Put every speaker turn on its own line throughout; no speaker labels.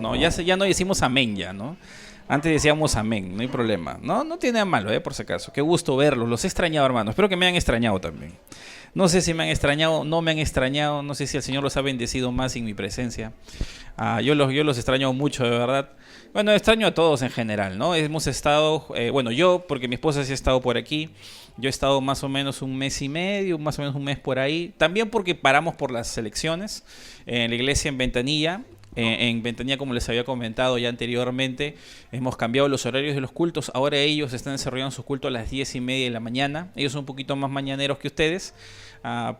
¿no? Ya no decimos amén ya, ¿no? Antes decíamos amén, no hay problema. No, no tiene nada malo, por si acaso. Qué gusto verlos, los he extrañado, hermano. Espero que me hayan extrañado también. No sé si me han extrañado, no me han extrañado, no sé si el Señor los ha bendecido más en mi presencia. Yo los extraño mucho, de verdad. Bueno, extraño a todos en general, ¿no? Hemos estado, bueno, yo, porque mi esposa sí ha estado por aquí. Yo he estado más o menos un mes y medio, más o menos un mes por ahí. También porque paramos por las elecciones en la iglesia en Ventanilla. En Ventanilla, como les había comentado ya anteriormente, hemos cambiado los horarios de los cultos. Ahora ellos están desarrollando su culto a las 10:30 de la mañana. Ellos son un poquito más mañaneros que ustedes,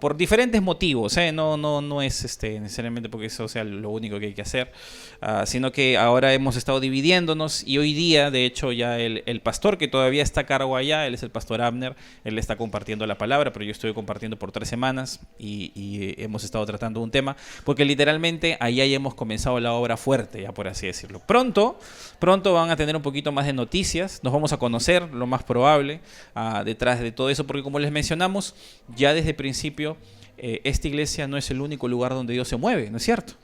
por diferentes motivos, no es necesariamente porque eso sea lo único que hay que hacer, sino que ahora hemos estado dividiéndonos y hoy día, de hecho, ya el pastor que todavía está a cargo allá, él es el pastor Abner, él está compartiendo la palabra, pero yo estoy compartiendo por 3 semanas y hemos estado tratando un tema, porque literalmente allá ya hemos comenzado la obra fuerte, ya por así decirlo. Pronto van a tener un poquito más de noticias, nos vamos a conocer, lo más probable, detrás de todo eso, porque como les mencionamos, ya desde el principio, esta iglesia no es el único lugar donde Dios se mueve, ¿no es cierto?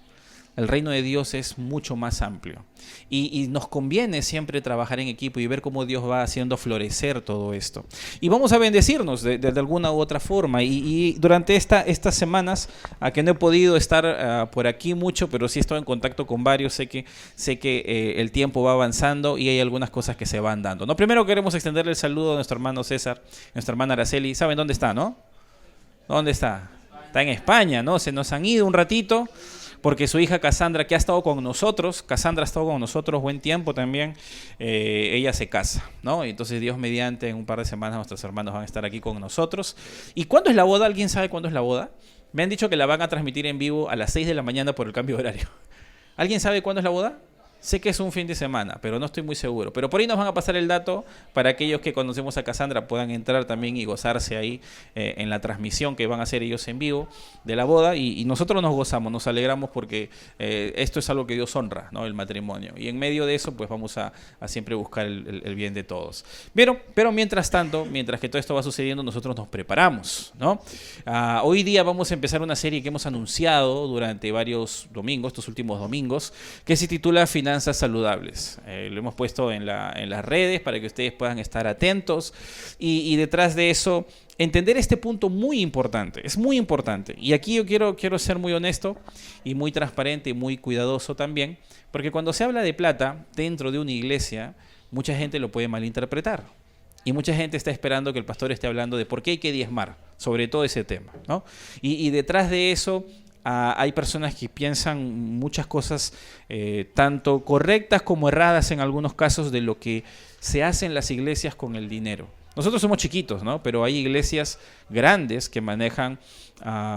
El reino de Dios es mucho más amplio y nos conviene siempre trabajar en equipo y ver cómo Dios va haciendo florecer todo esto. Y vamos a bendecirnos de alguna u otra forma. Y durante estas semanas, a que no he podido estar por aquí mucho, pero sí he estado en contacto con varios, sé que el tiempo va avanzando y hay algunas cosas que se van dando, ¿no? Primero queremos extenderle el saludo a nuestro hermano César, nuestra hermana Araceli. ¿Saben dónde está, no? ¿Dónde está? Está en España, ¿no? Se nos han ido un ratito porque su hija Cassandra, que ha estado con nosotros, Cassandra ha estado con nosotros buen tiempo también, ella se casa, ¿no? Y entonces Dios mediante, en un par de semanas nuestros hermanos van a estar aquí con nosotros. ¿Y cuándo es la boda? ¿Alguien sabe cuándo es la boda? Me han dicho que la van a transmitir en vivo a las 6 de la mañana por el cambio de horario. ¿Alguien sabe cuándo es la boda? Sé que es un fin de semana, pero no estoy muy seguro. Pero por ahí nos van a pasar el dato para aquellos que conocemos a Cassandra puedan entrar también y gozarse ahí en la transmisión que van a hacer ellos en vivo de la boda. Y nosotros nos gozamos, nos alegramos porque esto es algo que Dios honra, ¿no? El matrimonio. Y en medio de eso, pues vamos a siempre buscar el bien de todos. Pero mientras tanto, mientras que todo esto va sucediendo, nosotros nos preparamos, ¿no? Hoy día vamos a empezar una serie que hemos anunciado durante varios domingos, estos últimos domingos, que se titula Finanzas Saludables. Lo hemos puesto en las redes para que ustedes puedan estar atentos y detrás de eso entender este punto muy importante. Es muy importante. Y aquí yo quiero ser muy honesto y muy transparente y muy cuidadoso también, porque cuando se habla de plata dentro de una iglesia, mucha gente lo puede malinterpretar. Y mucha gente está esperando que el pastor esté hablando de por qué hay que diezmar, sobre todo ese tema, ¿no? Y detrás de eso hay personas que piensan muchas cosas, tanto correctas como erradas en algunos casos, de lo que se hace en las iglesias con el dinero. Nosotros somos chiquitos, ¿no? Pero hay iglesias grandes que manejan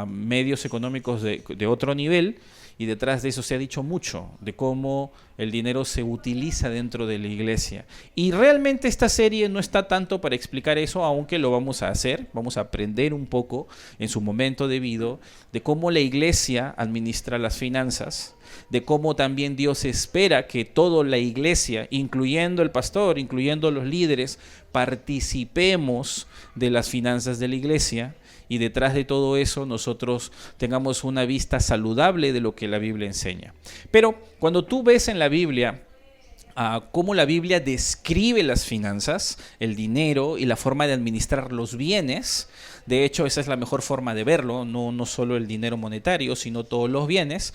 medios económicos de otro nivel, y detrás de eso se ha dicho mucho de cómo el dinero se utiliza dentro de la iglesia. Y realmente esta serie no está tanto para explicar eso, aunque lo vamos a hacer. Vamos a aprender un poco en su momento debido de cómo la iglesia administra las finanzas, de cómo también Dios espera que toda la iglesia, incluyendo el pastor, incluyendo los líderes, participemos de las finanzas de la iglesia. Y detrás de todo eso nosotros tengamos una vista saludable de lo que la Biblia enseña. Pero cuando tú ves en la Biblia cómo la Biblia describe las finanzas, el dinero y la forma de administrar los bienes, de hecho esa es la mejor forma de verlo, no solo el dinero monetario, sino todos los bienes,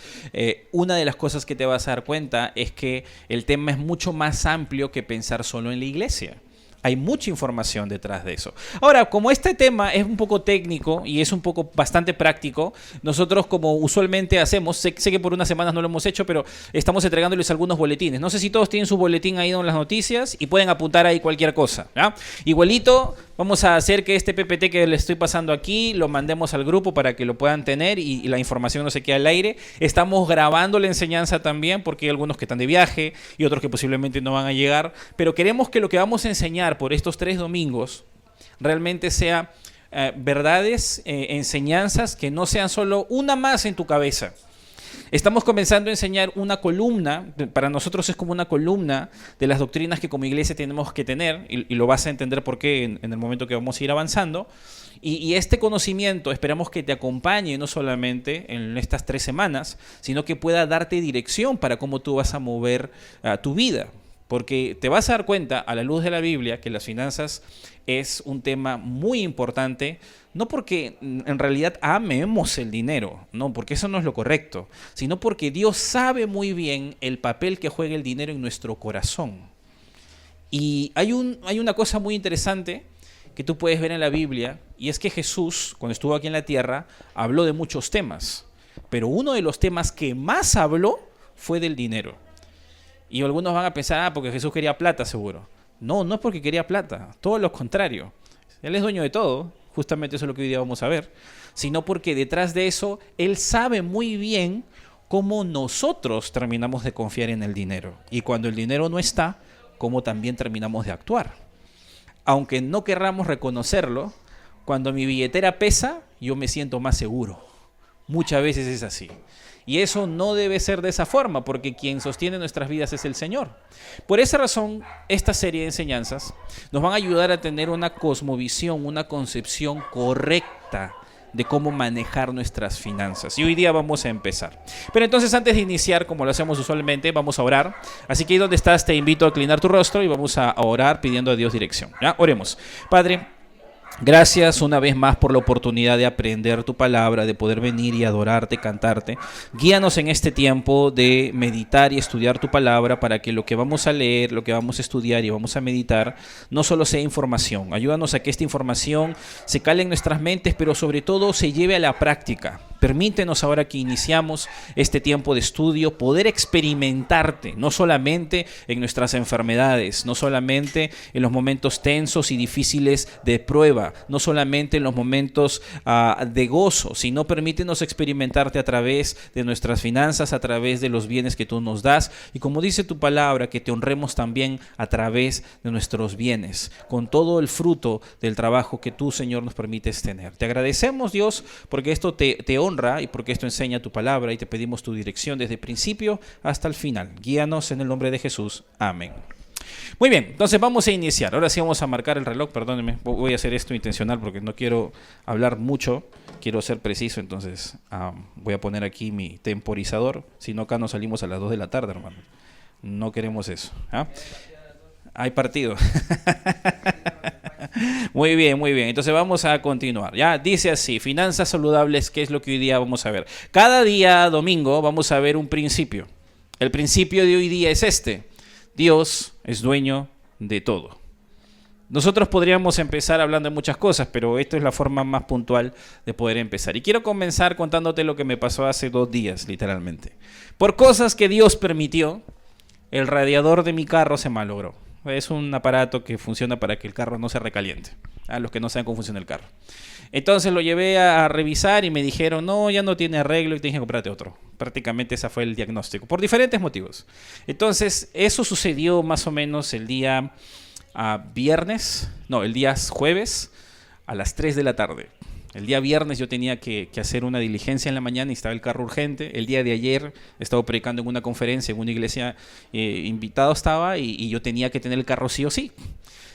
una de las cosas que te vas a dar cuenta es que el tema es mucho más amplio que pensar solo en la iglesia. Hay mucha información detrás de eso. Ahora, como este tema es un poco técnico y es un poco bastante práctico, nosotros, como usualmente hacemos, sé que por unas semanas no lo hemos hecho, pero estamos entregándoles algunos boletines. No sé si todos tienen su boletín ahí en las noticias y pueden apuntar ahí cualquier cosa, ¿ya? Igualito, vamos a hacer que este PPT que les estoy pasando aquí lo mandemos al grupo para que lo puedan tener y la información no se quede al aire. Estamos grabando la enseñanza también porque hay algunos que están de viaje y otros que posiblemente no van a llegar, pero queremos que lo que vamos a enseñar por estos 3 domingos realmente sea verdades, enseñanzas que no sean solo una más en tu cabeza, Estamos comenzando a enseñar una columna, para nosotros es como una columna de las doctrinas que como iglesia tenemos que tener, y lo vas a entender por qué en el momento que vamos a ir avanzando. Y este conocimiento esperamos que te acompañe no solamente en estas 3 semanas, sino que pueda darte dirección para cómo tú vas a mover tu vida. Porque te vas a dar cuenta, a la luz de la Biblia, que las finanzas es un tema muy importante, no porque en realidad amemos el dinero, no, porque eso no es lo correcto, sino porque Dios sabe muy bien el papel que juega el dinero en nuestro corazón. Y hay una cosa muy interesante que tú puedes ver en la Biblia, y es que Jesús, cuando estuvo aquí en la tierra, habló de muchos temas, pero uno de los temas que más habló fue del dinero. Y algunos van a pensar, porque Jesús quería plata, seguro. No, no es porque quería plata, todo lo contrario. Él es dueño de todo, justamente eso es lo que hoy día vamos a ver, sino porque detrás de eso, Él sabe muy bien cómo nosotros terminamos de confiar en el dinero. Y cuando el dinero no está, cómo también terminamos de actuar. Aunque no querramos reconocerlo, cuando mi billetera pesa, yo me siento más seguro. Muchas veces es así. Y eso no debe ser de esa forma, porque quien sostiene nuestras vidas es el Señor. Por esa razón, esta serie de enseñanzas nos van a ayudar a tener una cosmovisión, una concepción correcta de cómo manejar nuestras finanzas. Y hoy día vamos a empezar. Pero entonces, antes de iniciar, como lo hacemos usualmente, vamos a orar. Así que ahí donde estás, te invito a inclinar tu rostro y vamos a orar pidiendo a Dios dirección. ¿Ya? Oremos. Padre, gracias una vez más por la oportunidad de aprender tu palabra, de poder venir y adorarte, cantarte. Guíanos en este tiempo de meditar y estudiar tu palabra para que lo que vamos a leer, lo que vamos a estudiar y vamos a meditar no solo sea información. Ayúdanos a que esta información se cale en nuestras mentes, pero sobre todo se lleve a la práctica. Permítenos ahora que iniciamos este tiempo de estudio poder experimentarte, no solamente en nuestras enfermedades, no solamente en los momentos tensos y difíciles de prueba, no solamente en los momentos de gozo, sino permítenos experimentarte a través de nuestras finanzas, a través de los bienes que tú nos das y como dice tu palabra, que te honremos también a través de nuestros bienes, con todo el fruto del trabajo que tú, Señor, nos permites tener. Te agradecemos, Dios, porque esto te honra y porque esto enseña tu palabra y te pedimos tu dirección desde el principio hasta el final. Guíanos en el nombre de Jesús. Amén. Muy bien, entonces vamos a iniciar. Ahora sí vamos a marcar el reloj, perdónenme, voy a hacer esto intencional porque no quiero hablar mucho, quiero ser preciso, entonces voy a poner aquí mi temporizador, si no acá nos salimos a las 2 de la tarde, hermano. No queremos eso. Hay partido. Muy bien, muy bien. Entonces vamos a continuar. Ya dice así, finanzas saludables, ¿qué es lo que hoy día vamos a ver? Cada día domingo vamos a ver un principio. El principio de hoy día es este. Dios es dueño de todo. Nosotros podríamos empezar hablando de muchas cosas, pero esto es la forma más puntual de poder empezar. Y quiero comenzar contándote lo que me pasó hace 2 días, literalmente. Por cosas que Dios permitió, el radiador de mi carro se malogró. Es un aparato que funciona para que el carro no se recaliente. A los que no saben cómo funciona el carro. Entonces lo llevé a revisar y me dijeron, no, ya no tiene arreglo y tienes que comprarte otro. Prácticamente ese fue el diagnóstico, por diferentes motivos. Entonces eso sucedió más o menos el día el día jueves a las 3 de la tarde. El día viernes yo tenía que hacer una diligencia en la mañana y estaba el carro urgente. El día de ayer estaba predicando en una conferencia, en una iglesia, invitado estaba y yo tenía que tener el carro sí o sí.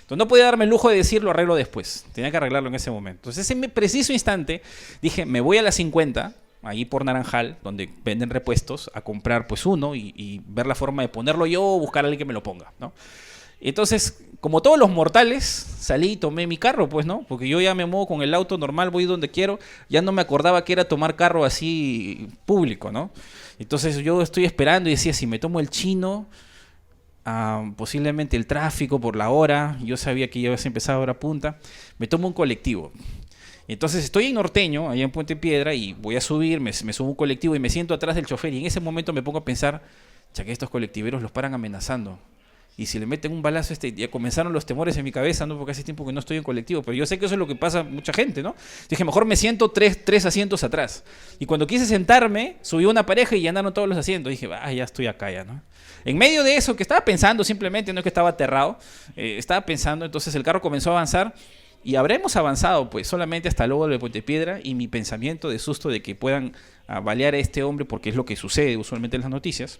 Entonces no podía darme el lujo de decir lo arreglo después. Tenía que arreglarlo en ese momento. Entonces en ese preciso instante dije, me voy a las 50, ahí por Naranjal, donde venden repuestos, a comprar pues uno y ver la forma de ponerlo yo o buscar a alguien que me lo ponga, ¿no? Entonces, como todos los mortales, salí y tomé mi carro, pues, ¿no? Porque yo ya me muevo con el auto normal, voy donde quiero. Ya no me acordaba que era tomar carro así público, ¿no? Entonces yo estoy esperando y decía, si me tomo el chino, posiblemente el tráfico por la hora, yo sabía que ya había empezado a hora punta, me tomo un colectivo. Entonces estoy en Norteño, allá en Puente Piedra, y voy a subir, me subo un colectivo y me siento atrás del chofer. Y en ese momento me pongo a pensar, ya que estos colectiveros los paran amenazando. Y si le meten un balazo, ya comenzaron los temores en mi cabeza, ¿no? Porque hace tiempo que no estoy en colectivo, pero yo sé que eso es lo que pasa a mucha gente, ¿no? Dije, mejor me siento tres asientos atrás. Y cuando quise sentarme, subió una pareja y llenaron todos los asientos. Dije, ya estoy acá ya, ¿no? En medio de eso, que estaba pensando simplemente, no es que estaba aterrado, estaba pensando, entonces el carro comenzó a avanzar Y habremos avanzado pues solamente hasta luego de Puente Piedra, y mi pensamiento de susto de que puedan balear a este hombre, porque es lo que sucede usualmente en las noticias,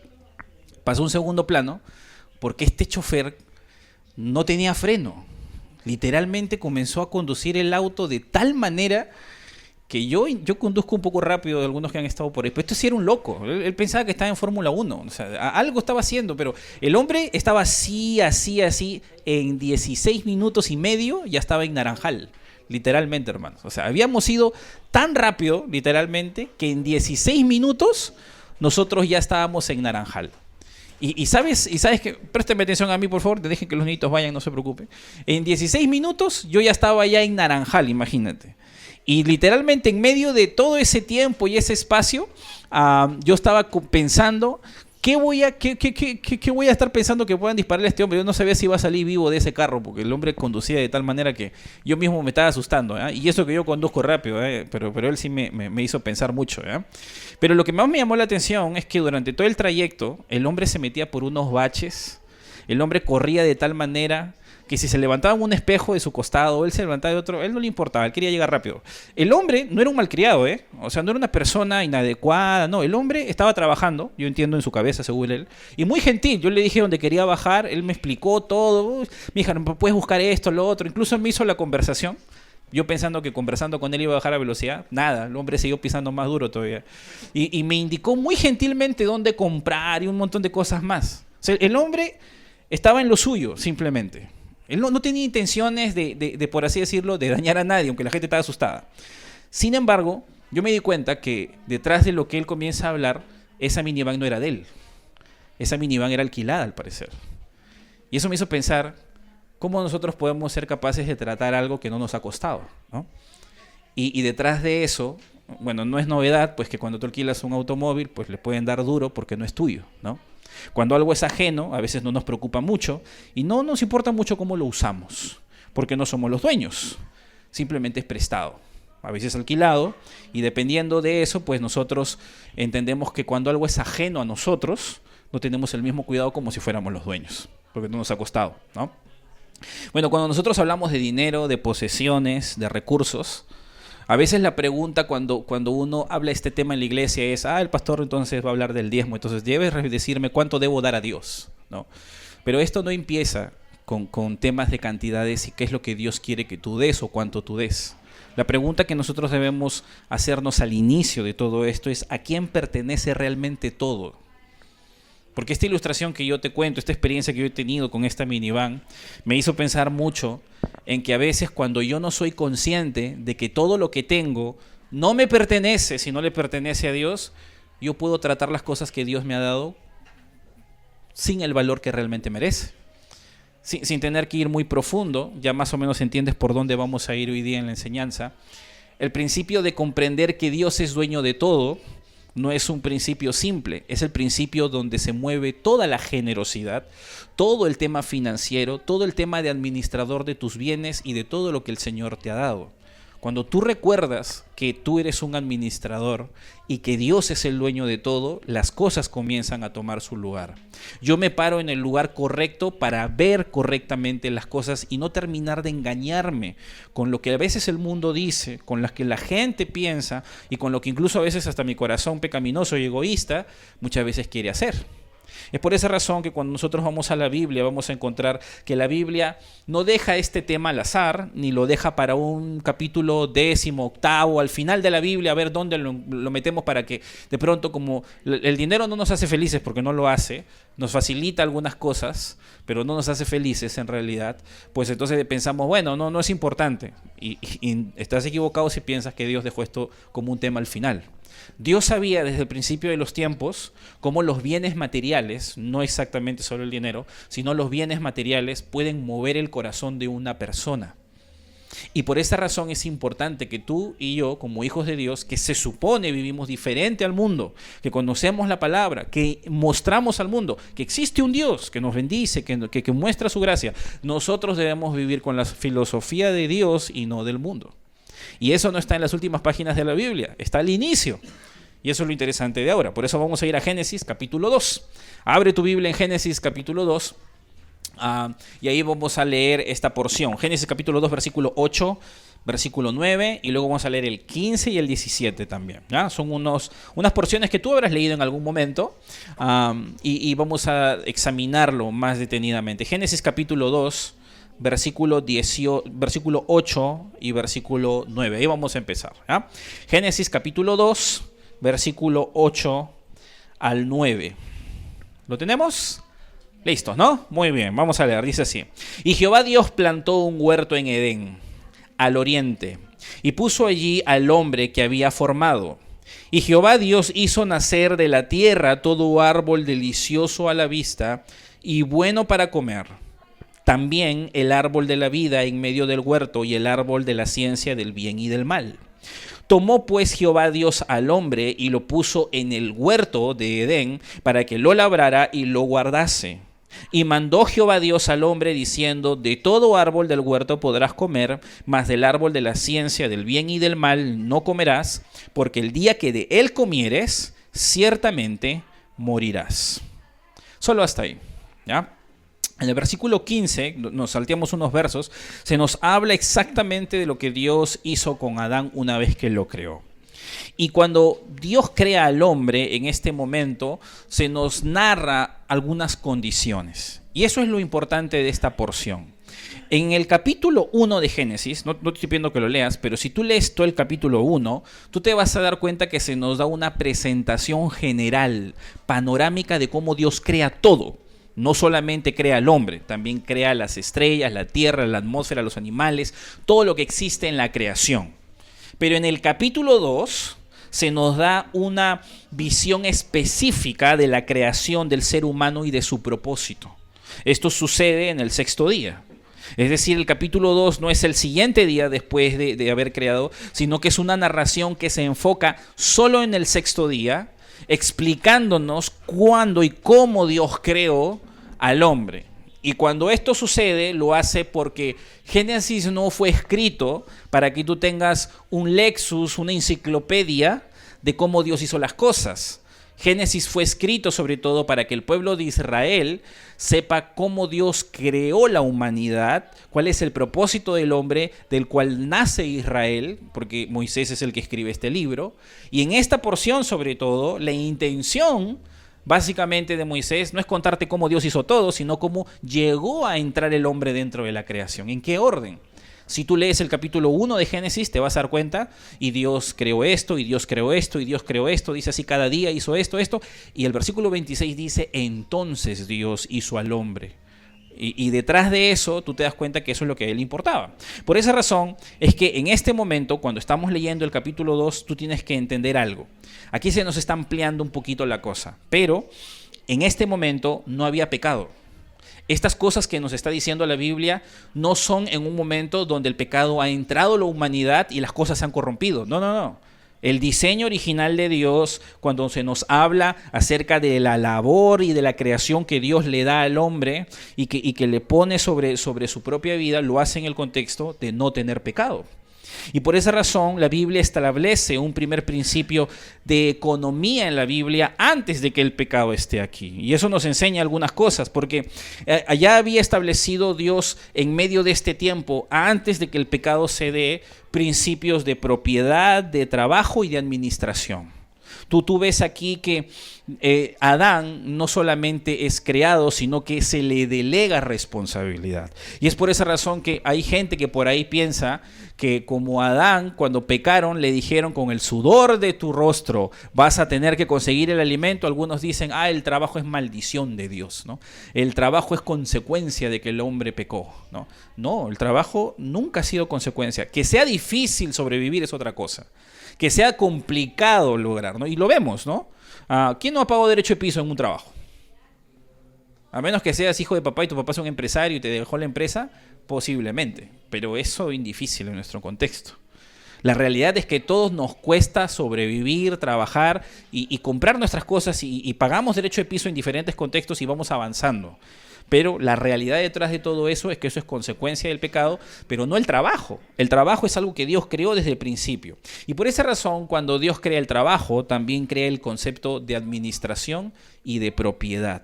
pasó a un segundo plano porque este chofer no tenía freno. Literalmente comenzó a conducir el auto de tal manera que yo conduzco un poco rápido de algunos que han estado por ahí, pero esto sí era un loco. Él pensaba que estaba en Fórmula 1, o sea, algo estaba haciendo, pero el hombre estaba así, en 16 minutos y medio ya estaba en Naranjal, literalmente, hermanos. O sea, habíamos ido tan rápido, literalmente, que en 16 minutos nosotros ya estábamos en Naranjal. Y sabes que, présteme atención a mí, por favor, dejen que los niñitos vayan, no se preocupen. En 16 minutos yo ya estaba ya en Naranjal, imagínate. Y literalmente en medio de todo ese tiempo y ese espacio, yo estaba pensando, ¿qué voy a estar pensando que puedan dispararle a este hombre? Yo no sabía si iba a salir vivo de ese carro, porque el hombre conducía de tal manera que yo mismo me estaba asustando, ¿eh? Y eso que yo conduzco rápido, pero él sí me hizo pensar mucho, ¿eh? Pero lo que más me llamó la atención es que durante todo el trayecto, el hombre se metía por unos baches, el hombre corría de tal manera que si se levantaba un espejo de su costado, él se levantaba de otro, él no le importaba, él quería llegar rápido. El hombre no era un malcriado, o sea, no era una persona inadecuada, no, el hombre estaba trabajando, yo entiendo en su cabeza, según él, y muy gentil. Yo le dije dónde quería bajar, él me explicó todo, mija, puedes buscar esto, lo otro, incluso me hizo la conversación. Yo pensando que conversando con él iba a bajar la velocidad, nada, el hombre siguió pisando más duro todavía. Y me indicó muy gentilmente dónde comprar y un montón de cosas más. O sea, el hombre estaba en lo suyo, simplemente. Él no tenía intenciones de, por así decirlo, de dañar a nadie, aunque la gente estaba asustada. Sin embargo, yo me di cuenta que detrás de lo que él comienza a hablar, esa minivan no era de él. Esa minivan era alquilada, al parecer. Y eso me hizo pensar cómo nosotros podemos ser capaces de tratar algo que no nos ha costado, ¿no? Y detrás de eso, bueno, no es novedad, pues que cuando tú alquilas un automóvil, pues le pueden dar duro porque no es tuyo, ¿no? Cuando algo es ajeno, a veces no nos preocupa mucho y no nos importa mucho cómo lo usamos, porque no somos los dueños, simplemente es prestado, a veces alquilado, y dependiendo de eso, pues nosotros entendemos que cuando algo es ajeno a nosotros, no tenemos el mismo cuidado como si fuéramos los dueños, porque no nos ha costado, ¿no? Bueno, cuando nosotros hablamos de dinero, de posesiones, de recursos, a veces la pregunta cuando uno habla este tema en la iglesia es, el pastor entonces va a hablar del diezmo, entonces debes decirme cuánto debo dar a Dios, ¿no? Pero esto no empieza con temas de cantidades y qué es lo que Dios quiere que tú des o cuánto tú des. La pregunta que nosotros debemos hacernos al inicio de todo esto es, ¿a quién pertenece realmente todo? Porque esta ilustración que yo te cuento, esta experiencia que yo he tenido con esta minivan, me hizo pensar mucho en que a veces cuando yo no soy consciente de que todo lo que tengo no me pertenece, sino le pertenece a Dios, yo puedo tratar las cosas que Dios me ha dado sin el valor que realmente merece. Sin tener que ir muy profundo, ya más o menos entiendes por dónde vamos a ir hoy día en la enseñanza. El principio de comprender que Dios es dueño de todo no es un principio simple, es el principio donde se mueve toda la generosidad, todo el tema financiero, todo el tema de administrador de tus bienes y de todo lo que el Señor te ha dado. Cuando tú recuerdas que tú eres un administrador y que Dios es el dueño de todo, las cosas comienzan a tomar su lugar. Yo me paro en el lugar correcto para ver correctamente las cosas y no terminar de engañarme con lo que a veces el mundo dice, con lo que la gente piensa y con lo que incluso a veces hasta mi corazón pecaminoso y egoísta muchas veces quiere hacer. Es por esa razón que cuando nosotros vamos a la Biblia vamos a encontrar que la Biblia no deja este tema al azar, ni lo deja para un capítulo 18 al final de la Biblia, a ver dónde lo metemos para que de pronto, como el dinero no nos hace felices porque no lo hace, nos facilita algunas cosas, pero no nos hace felices en realidad, pues entonces pensamos, bueno, no es importante. Y estás equivocado si piensas que Dios dejó esto como un tema al final. Dios sabía desde el principio de los tiempos cómo los bienes materiales, no exactamente solo el dinero, sino los bienes materiales pueden mover el corazón de una persona. Y por esa razón es importante que tú y yo, como hijos de Dios, que se supone vivimos diferente al mundo, que conocemos la palabra, que mostramos al mundo que existe un Dios que nos bendice, que muestra su gracia, nosotros debemos vivir con la filosofía de Dios y no del mundo. Y eso no está en las últimas páginas de la Biblia, está al inicio. Y eso es lo interesante de ahora. Por eso vamos a ir a Génesis capítulo 2. Abre tu Biblia en Génesis capítulo 2 Y ahí vamos a leer esta porción. Génesis capítulo 2, versículo 8, versículo 9, y luego vamos a leer el 15 y el 17 también, ¿ya? Son unas porciones que tú habrás leído en algún momento, y vamos a examinarlo más detenidamente. Génesis capítulo 2, versículo 8 y versículo 9. Ahí vamos a empezar, ¿ya? Génesis capítulo 2, versículo 8 al 9. ¿Lo tenemos? Listo, ¿no? Muy bien, vamos a leer. Dice así: Y Jehová Dios plantó un huerto en Edén, al oriente, y puso allí al hombre que había formado. Y Jehová Dios hizo nacer de la tierra todo árbol delicioso a la vista y bueno para comer. También el árbol de la vida en medio del huerto y el árbol de la ciencia del bien y del mal. Tomó pues Jehová Dios al hombre y lo puso en el huerto de Edén para que lo labrara y lo guardase. Y mandó Jehová Dios al hombre diciendo: de todo árbol del huerto podrás comer, mas del árbol de la ciencia del bien y del mal no comerás, porque el día que de él comieres, ciertamente morirás. Solo hasta ahí, ¿ya? En el versículo 15, nos salteamos unos versos, se nos habla exactamente de lo que Dios hizo con Adán una vez que lo creó. Y cuando Dios crea al hombre en este momento, se nos narra algunas condiciones. Y eso es lo importante de esta porción. En el capítulo 1 de Génesis, no te estoy pidiendo que lo leas, pero si tú lees todo el capítulo 1, tú te vas a dar cuenta que se nos da una presentación general, panorámica de cómo Dios crea todo. No solamente crea al hombre, también crea las estrellas, la tierra, la atmósfera, los animales, todo lo que existe en la creación. Pero en el capítulo 2 se nos da una visión específica de la creación del ser humano y de su propósito. Esto sucede en el sexto día. Es decir, el capítulo 2 no es el siguiente día después de haber creado, sino que es una narración que se enfoca solo en el sexto día, explicándonos cuándo y cómo Dios creó al hombre. Y cuando esto sucede, lo hace porque Génesis no fue escrito para que tú tengas un Lexus, una enciclopedia de cómo Dios hizo las cosas. Génesis fue escrito sobre todo para que el pueblo de Israel sepa cómo Dios creó la humanidad, cuál es el propósito del hombre del cual nace Israel, porque Moisés es el que escribe este libro. Y en esta porción, sobre todo, la intención básicamente de Moisés no es contarte cómo Dios hizo todo, sino cómo llegó a entrar el hombre dentro de la creación. ¿En qué orden? Si tú lees el capítulo 1 de Génesis, te vas a dar cuenta, y Dios creó esto, y Dios creó esto, y Dios creó esto, dice así, cada día hizo esto, y el versículo 26 dice: entonces Dios hizo al hombre. Y detrás de eso, tú te das cuenta que eso es lo que a él importaba. Por esa razón, es que en este momento, cuando estamos leyendo el capítulo 2, tú tienes que entender algo. Aquí se nos está ampliando un poquito la cosa, pero en este momento no había pecado. Estas cosas que nos está diciendo la Biblia no son en un momento donde el pecado ha entrado a la humanidad y las cosas se han corrompido. No. El diseño original de Dios, cuando se nos habla acerca de la labor y de la creación que Dios le da al hombre y que le pone sobre su propia vida, lo hace en el contexto de no tener pecado. Y por esa razón la Biblia establece un primer principio de economía en la Biblia antes de que el pecado esté aquí. Y eso nos enseña algunas cosas, porque allá había establecido Dios en medio de este tiempo, antes de que el pecado se dé, principios de propiedad, de trabajo y de administración. Tú ves aquí que Adán no solamente es creado, sino que se le delega responsabilidad. Y es por esa razón que hay gente que por ahí piensa que como Adán, cuando pecaron, le dijeron: con el sudor de tu rostro vas a tener que conseguir el alimento. Algunos dicen: el trabajo es maldición de Dios, ¿no? El trabajo es consecuencia de que el hombre pecó, ¿no? No, el trabajo nunca ha sido consecuencia. Que sea difícil sobrevivir es otra cosa. Que sea complicado lograr, ¿no? Y lo vemos, ¿no? ¿Quién no ha pagado derecho de piso en un trabajo? A menos que seas hijo de papá y tu papá es un empresario y te dejó la empresa, posiblemente. Pero eso es difícil en nuestro contexto. La realidad es que a todos nos cuesta sobrevivir, trabajar y comprar nuestras cosas y pagamos derecho de piso en diferentes contextos y vamos avanzando. Pero la realidad detrás de todo eso es que eso es consecuencia del pecado, pero no el trabajo. El trabajo es algo que Dios creó desde el principio. Y por esa razón, cuando Dios crea el trabajo, también crea el concepto de administración y de propiedad.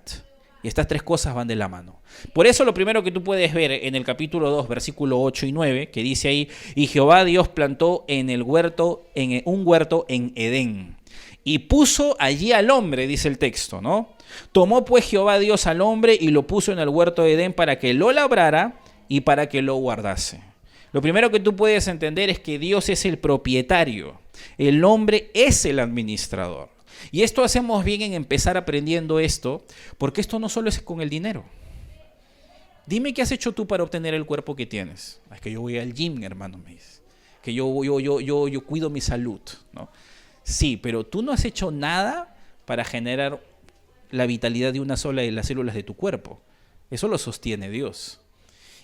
Y estas tres cosas van de la mano. Por eso lo primero que tú puedes ver en el capítulo 2, versículo 8 y 9, que dice ahí, y Jehová Dios plantó en un huerto en Edén, y puso allí al hombre, dice el texto, ¿no? Tomó pues Jehová Dios al hombre y lo puso en el huerto de Edén para que lo labrara y para que lo guardase. Lo primero que tú puedes entender es que Dios es el propietario, el hombre es el administrador. Y esto hacemos bien en empezar aprendiendo esto, porque esto no solo es con el dinero. Dime qué has hecho tú para obtener el cuerpo que tienes. Es que yo voy al gym, hermano, me dice. Que yo cuido mi salud, ¿no? Sí, pero tú no has hecho nada para generar la vitalidad de una sola de las células de tu cuerpo. Eso lo sostiene Dios.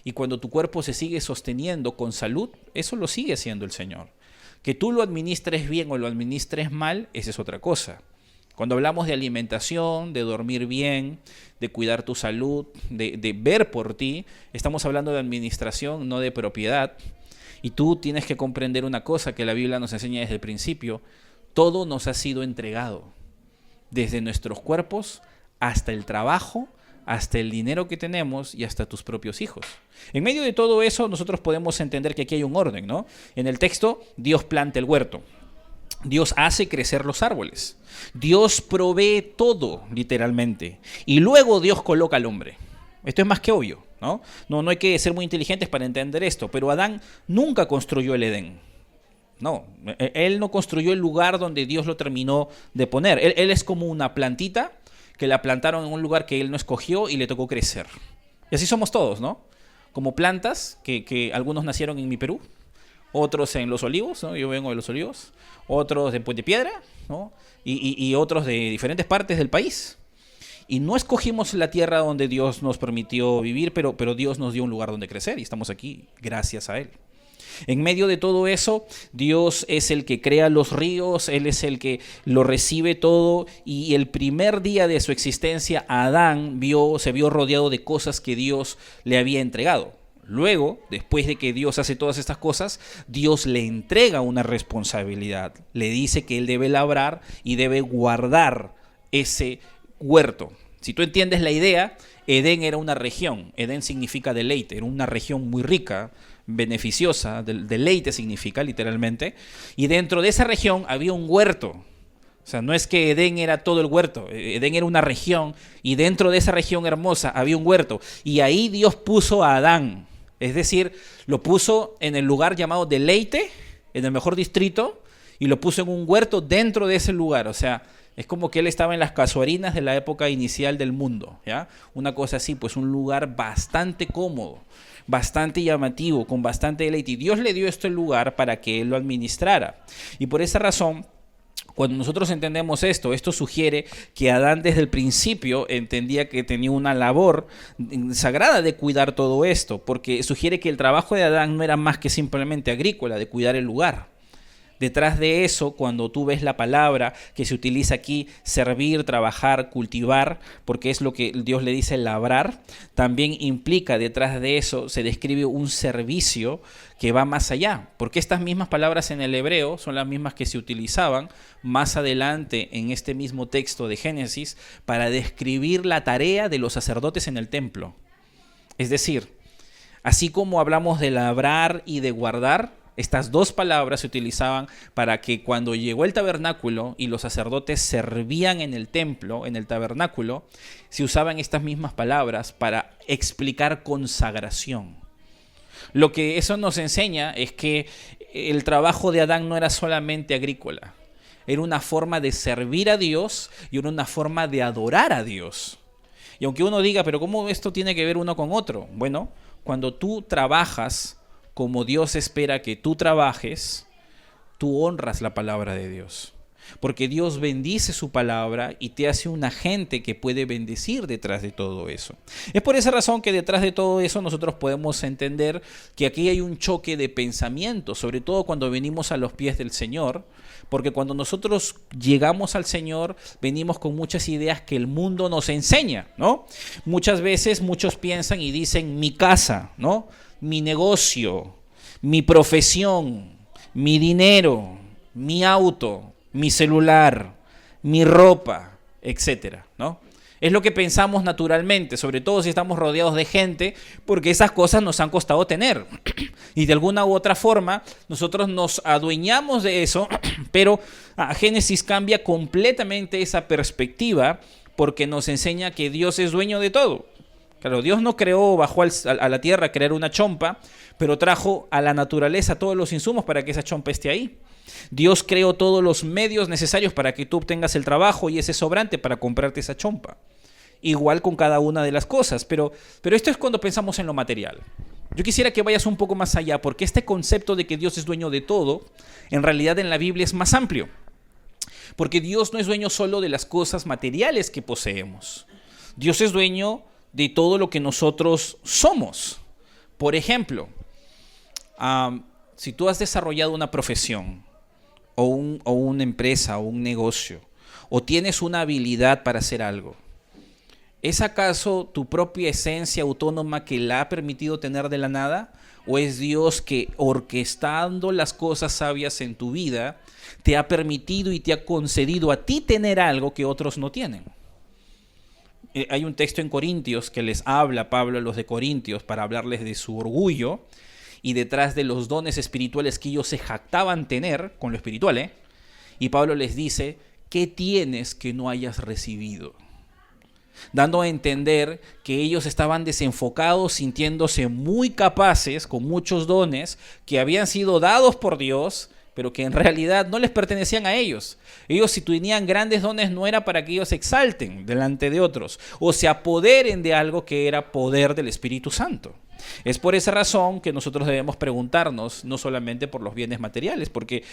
Y cuando tu cuerpo se sigue sosteniendo con salud, eso lo sigue haciendo el Señor. Que tú lo administres bien o lo administres mal, esa es otra cosa. Cuando hablamos de alimentación, de dormir bien, de cuidar tu salud, de ver por ti, estamos hablando de administración, no de propiedad. Y tú tienes que comprender una cosa que la Biblia nos enseña desde el principio. Todo nos ha sido entregado, desde nuestros cuerpos hasta el trabajo, hasta el dinero que tenemos y hasta tus propios hijos. En medio de todo eso, nosotros podemos entender que aquí hay un orden, ¿no? En el texto, Dios planta el huerto. Dios hace crecer los árboles. Dios provee todo, literalmente. Y luego Dios coloca al hombre. Esto es más que obvio, ¿no? No hay que ser muy inteligentes para entender esto, pero Adán nunca construyó el Edén. No, él no construyó el lugar donde Dios lo terminó de poner. Él es como una plantita que la plantaron en un lugar que él no escogió y le tocó crecer. Y así somos todos, ¿no? Como plantas que algunos nacieron en mi Perú, otros en Los Olivos, ¿no? Yo vengo de Los Olivos, otros de Puente Piedra, ¿no? Y otros de diferentes partes del país. Y no escogimos la tierra donde Dios nos permitió vivir, pero Dios nos dio un lugar donde crecer y estamos aquí gracias a Él. En medio de todo eso, Dios es el que crea los ríos, Él es el que lo recibe todo, y el primer día de su existencia, Adán se vio rodeado de cosas que Dios le había entregado. Luego, después de que Dios hace todas estas cosas, Dios le entrega una responsabilidad. Le dice que él debe labrar y debe guardar ese huerto. Si tú entiendes la idea, Edén era una región. Edén significa deleite, era una región muy rica, beneficiosa, deleite significa literalmente, y dentro de esa región había un huerto. O sea, no es que Edén era todo el huerto, Edén era una región, y dentro de esa región hermosa había un huerto, y ahí Dios puso a Adán, es decir, lo puso en el lugar llamado deleite, en el mejor distrito, y lo puso en un huerto dentro de ese lugar. O sea, es como que él estaba en las casuarinas de la época inicial del mundo, ¿ya? Una cosa así, pues un lugar bastante cómodo, bastante llamativo, con bastante deleite. Y Dios le dio este lugar para que él lo administrara. Y por esa razón, cuando nosotros entendemos esto sugiere que Adán desde el principio entendía que tenía una labor sagrada de cuidar todo esto, porque sugiere que el trabajo de Adán no era más que simplemente agrícola, de cuidar el lugar. Detrás de eso, cuando tú ves la palabra que se utiliza aquí, servir, trabajar, cultivar, porque es lo que Dios le dice labrar, también implica detrás de eso, se describe un servicio que va más allá, porque estas mismas palabras en el hebreo son las mismas que se utilizaban más adelante en este mismo texto de Génesis para describir la tarea de los sacerdotes en el templo. Es decir, así como hablamos de labrar y de guardar, estas dos palabras se utilizaban para que cuando llegó el tabernáculo y los sacerdotes servían en el templo, en el tabernáculo, se usaban estas mismas palabras para explicar consagración. Lo que eso nos enseña es que el trabajo de Adán no era solamente agrícola, era una forma de servir a Dios y era una forma de adorar a Dios. Y aunque uno diga, pero ¿cómo esto tiene que ver uno con otro? Bueno, cuando tú trabajas como Dios espera que tú trabajes, tú honras la palabra de Dios. Porque Dios bendice su palabra y te hace un agente que puede bendecir detrás de todo eso. Es por esa razón que detrás de todo eso nosotros podemos entender que aquí hay un choque de pensamiento, sobre todo cuando venimos a los pies del Señor, porque cuando nosotros llegamos al Señor venimos con muchas ideas que el mundo nos enseña, ¿no? Muchas veces muchos piensan y dicen mi casa, ¿no? Mi negocio, mi profesión, mi dinero, mi auto, mi celular, mi ropa, etcétera, ¿no? Es lo que pensamos naturalmente, sobre todo si estamos rodeados de gente, porque esas cosas nos han costado tener. Y de alguna u otra forma, nosotros nos adueñamos de eso, pero Génesis cambia completamente esa perspectiva porque nos enseña que Dios es dueño de todo. Claro, Dios no creó, bajó a la tierra a crear una chompa, pero trajo a la naturaleza todos los insumos para que esa chompa esté ahí. Dios creó todos los medios necesarios para que tú obtengas el trabajo y ese sobrante para comprarte esa chompa. Igual con cada una de las cosas, pero esto es cuando pensamos en lo material. Yo quisiera que vayas un poco más allá, porque este concepto de que Dios es dueño de todo, en realidad en la Biblia es más amplio. Porque Dios no es dueño solo de las cosas materiales que poseemos. Dios es dueño de todo lo que nosotros somos. Por ejemplo, si tú has desarrollado una profesión, o una empresa, o un negocio, o tienes una habilidad para hacer algo, ¿es acaso tu propia esencia autónoma que la ha permitido tener de la nada? ¿O es Dios que, orquestando las cosas sabias en tu vida, te ha permitido y te ha concedido a ti tener algo que otros no tienen? Hay un texto en Corintios que les habla Pablo a los de Corintios para hablarles de su orgullo y detrás de los dones espirituales que ellos se jactaban tener con lo espiritual, Y Pablo les dice, ¿qué tienes que no hayas recibido? Dando a entender que ellos estaban desenfocados, sintiéndose muy capaces, con muchos dones que habían sido dados por Dios, pero que en realidad no les pertenecían a ellos. Ellos, si tenían grandes dones, no era para que ellos se exalten delante de otros o se apoderen de algo que era poder del Espíritu Santo. Es por esa razón que nosotros debemos preguntarnos, no solamente por los bienes materiales, porque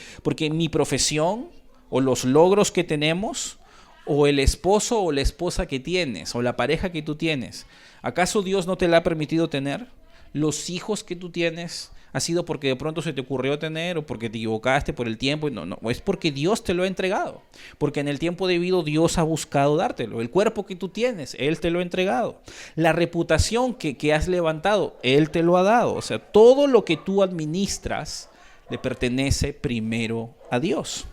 mi profesión o los logros que tenemos, o el esposo o la esposa que tienes, o la pareja que tú tienes, ¿acaso Dios no te la ha permitido tener? Los hijos que tú tienes, ¿ha sido porque de pronto se te ocurrió tener o porque te equivocaste por el tiempo? No, es porque Dios te lo ha entregado, porque en el tiempo debido Dios ha buscado dártelo. El cuerpo que tú tienes, Él te lo ha entregado. La reputación que has levantado, Él te lo ha dado. O sea, todo lo que tú administras le pertenece primero a Dios.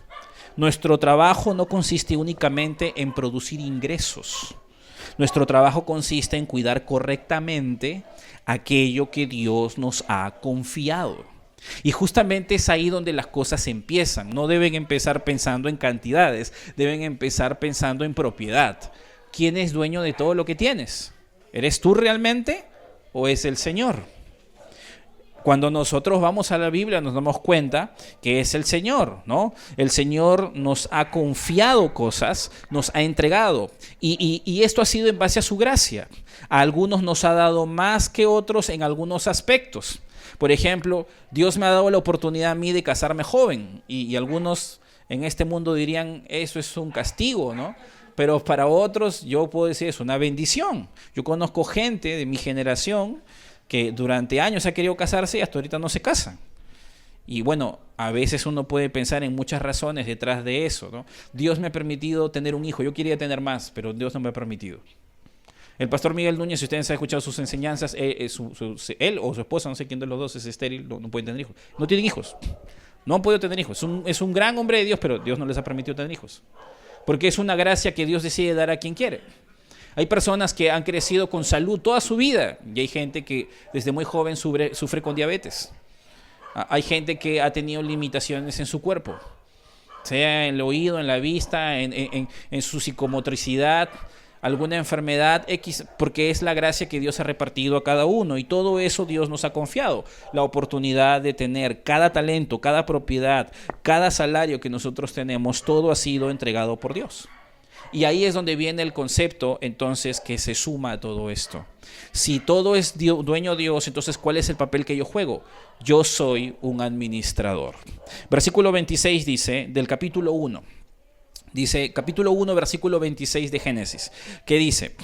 Nuestro trabajo no consiste únicamente en producir ingresos. Nuestro trabajo consiste en cuidar correctamente aquello que Dios nos ha confiado. Y justamente es ahí donde las cosas empiezan. No deben empezar pensando en cantidades, deben empezar pensando en propiedad. ¿Quién es dueño de todo lo que tienes? ¿Eres tú realmente o es el Señor? Cuando nosotros vamos a la Biblia nos damos cuenta que es el Señor, ¿no? El Señor nos ha confiado cosas, nos ha entregado. Y esto ha sido en base a su gracia. A algunos nos ha dado más que otros en algunos aspectos. Por ejemplo, Dios me ha dado la oportunidad a mí de casarme joven. Y algunos en este mundo dirían, eso es un castigo, ¿no? Pero para otros yo puedo decir, es una bendición. Yo conozco gente de mi generación que durante años ha querido casarse y hasta ahorita no se casan. Y bueno, a veces uno puede pensar en muchas razones detrás de eso, ¿no? Dios me ha permitido tener un hijo. Yo quería tener más, pero Dios no me ha permitido. El pastor Miguel Núñez, si ustedes han escuchado sus enseñanzas, él o su esposa, no sé quién de los dos es estéril, no pueden tener hijos. No tienen hijos. No han podido tener hijos. Es un gran hombre de Dios, pero Dios no les ha permitido tener hijos. Porque es una gracia que Dios decide dar a quien quiere. Hay personas que han crecido con salud toda su vida y hay gente que desde muy joven sufre con diabetes. Hay gente que ha tenido limitaciones en su cuerpo, sea en el oído, en la vista, en su psicomotricidad, alguna enfermedad X, porque es la gracia que Dios ha repartido a cada uno y todo eso Dios nos ha confiado. La oportunidad de tener cada talento, cada propiedad, cada salario que nosotros tenemos, todo ha sido entregado por Dios. Y ahí es donde viene el concepto, entonces, que se suma a todo esto. Si todo es dueño Dios, entonces, ¿cuál es el papel que yo juego? Yo soy un administrador. Versículo 26 dice, del capítulo 1. Dice, capítulo 1, versículo 26 de Génesis, que dice: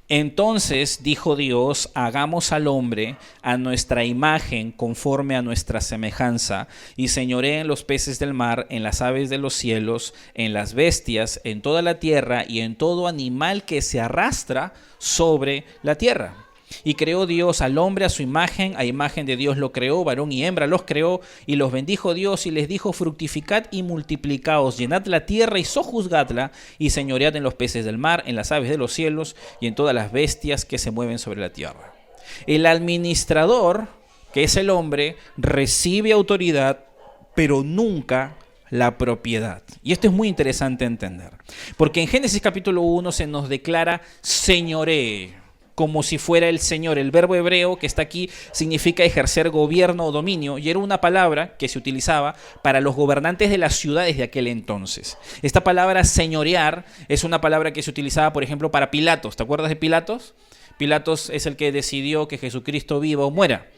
Entonces dijo Dios, hagamos al hombre a nuestra imagen, conforme a nuestra semejanza, y señoree en los peces del mar, en las aves de los cielos, en las bestias, en toda la tierra y en todo animal que se arrastra sobre la tierra. Y creó Dios al hombre a su imagen, a imagen de Dios lo creó, varón y hembra los creó, y los bendijo Dios y les dijo: fructificad y multiplicaos, llenad la tierra y sojuzgadla, y señoread en los peces del mar, en las aves de los cielos y en todas las bestias que se mueven sobre la tierra. El administrador, que es el hombre, recibe autoridad, pero nunca la propiedad. Y esto es muy interesante entender, porque en Génesis capítulo 1 se nos declara señoree, como si fuera el Señor. El verbo hebreo que está aquí significa ejercer gobierno o dominio, y era una palabra que se utilizaba para los gobernantes de las ciudades de aquel entonces. Esta palabra señorear es una palabra que se utilizaba, por ejemplo, para Pilatos. ¿Te acuerdas de Pilatos? Pilatos es el que decidió que Jesucristo viva o muera.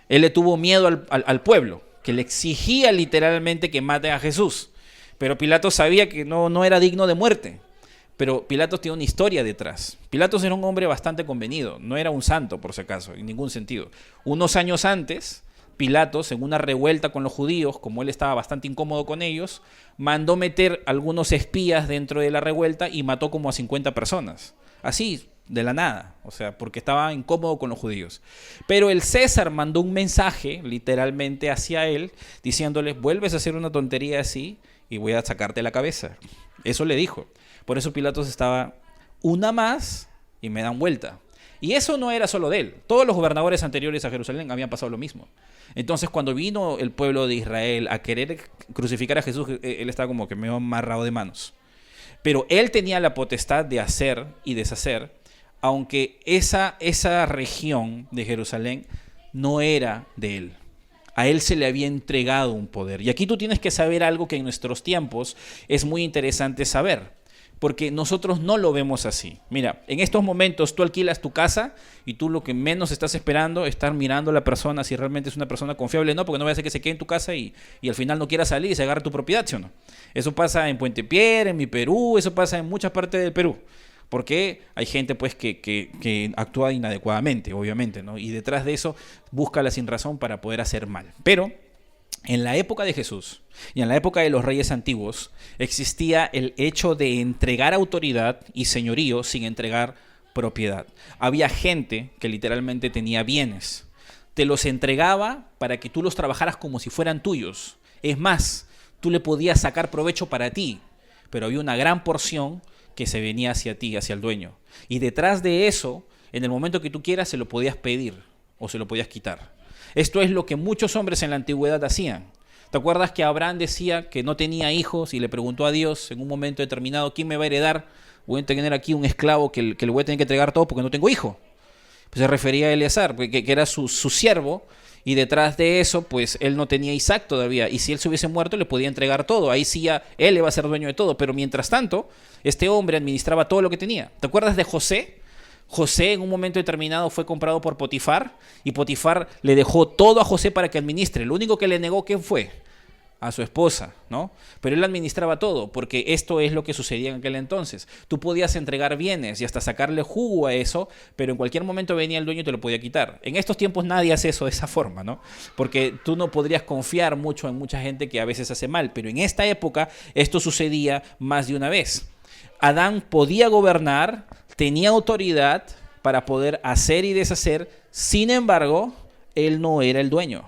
Él le tuvo miedo al pueblo, que le exigía literalmente que mate a Jesús. Pero Pilatos sabía que no era digno de muerte. Pero Pilatos tiene una historia detrás. Pilatos era un hombre bastante convenido, no era un santo por si acaso, en ningún sentido. Unos años antes, Pilatos, en una revuelta con los judíos, como él estaba bastante incómodo con ellos, mandó meter algunos espías dentro de la revuelta y mató como a 50 personas. Así, de la nada, o sea, porque estaba incómodo con los judíos. Pero el César mandó un mensaje, literalmente, hacia él, diciéndole: vuelves a hacer una tontería así y voy a sacarte la cabeza. Eso le dijo. Por eso Pilatos estaba una más y me dan vuelta. Y eso no era solo de él. Todos los gobernadores anteriores a Jerusalén habían pasado lo mismo. Entonces, cuando vino el pueblo de Israel a querer crucificar a Jesús, él estaba como que medio amarrado de manos. Pero él tenía la potestad de hacer y deshacer, aunque esa región de Jerusalén no era de él. A él se le había entregado un poder. Y aquí tú tienes que saber algo que en nuestros tiempos es muy interesante saber, porque nosotros no lo vemos así. Mira, en estos momentos tú alquilas tu casa y tú lo que menos estás esperando es estar mirando a la persona si realmente es una persona confiable o no, porque no vaya a ser que se quede en tu casa y al final no quiera salir y se agarre tu propiedad, ¿sí o no? Eso pasa en Puente Piedra, en mi Perú, eso pasa en muchas partes del Perú. Porque hay gente pues que actúa inadecuadamente, obviamente, ¿no? Y detrás de eso busca la sinrazón para poder hacer mal. Pero en la época de Jesús y en la época de los reyes antiguos existía el hecho de entregar autoridad y señorío sin entregar propiedad. Había gente que literalmente tenía bienes. Te los entregaba para que tú los trabajaras como si fueran tuyos. Es más, tú le podías sacar provecho para ti, pero había una gran porción que se venía hacia ti, hacia el dueño. Y detrás de eso, en el momento que tú quieras, se lo podías pedir o se lo podías quitar. Esto es lo que muchos hombres en la antigüedad hacían. ¿Te acuerdas que Abraham decía que no tenía hijos y le preguntó a Dios en un momento determinado: ¿quién me va a heredar? Voy a tener aquí un esclavo que le voy a tener que entregar todo porque no tengo hijo. Pues se refería a Eleazar, que era su siervo, y detrás de eso, pues él no tenía Isaac todavía, y si él se hubiese muerto le podía entregar todo. Ahí sí ya él iba a ser dueño de todo, pero mientras tanto, este hombre administraba todo lo que tenía. ¿Te acuerdas de José? José en un momento determinado fue comprado por Potifar, y Potifar le dejó todo a José para que administre. Lo único que le negó, ¿quién fue? A su esposa, ¿no? Pero él administraba todo, porque esto es lo que sucedía en aquel entonces. Tú podías entregar bienes y hasta sacarle jugo a eso, pero en cualquier momento venía el dueño y te lo podía quitar. En estos tiempos nadie hace eso de esa forma, ¿no? Porque tú no podrías confiar mucho en mucha gente que a veces hace mal, pero en esta época esto sucedía más de una vez. Adán podía gobernar, tenía autoridad para poder hacer y deshacer, sin embargo, él no era el dueño.